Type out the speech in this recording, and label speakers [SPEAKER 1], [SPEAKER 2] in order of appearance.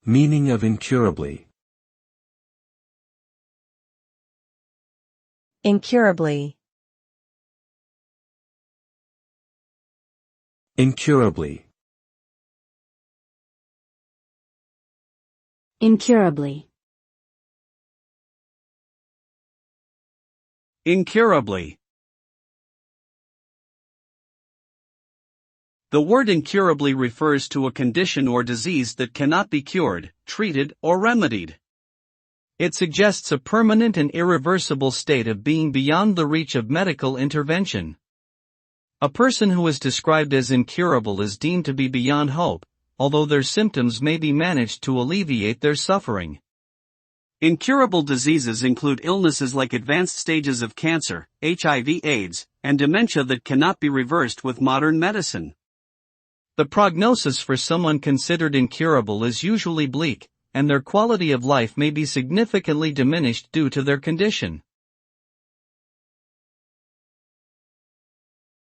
[SPEAKER 1] Meaning of incurably.
[SPEAKER 2] Incurably.
[SPEAKER 1] Incurably.
[SPEAKER 3] Incurably.
[SPEAKER 4] Incurably. The word incurably refers to a condition or disease that cannot be cured, treated, or remedied. It suggests a permanent and irreversible state of being beyond the reach of medical intervention. A person who is described as incurable is deemed to be beyond hope, although their symptoms may be managed to alleviate their suffering. Incurable diseases include illnesses like advanced stages of cancer, HIV/AIDS, and dementia that cannot be reversed with modern medicine. The prognosis for someone considered incurable is usually bleak, and their quality of life may be significantly diminished due to their condition.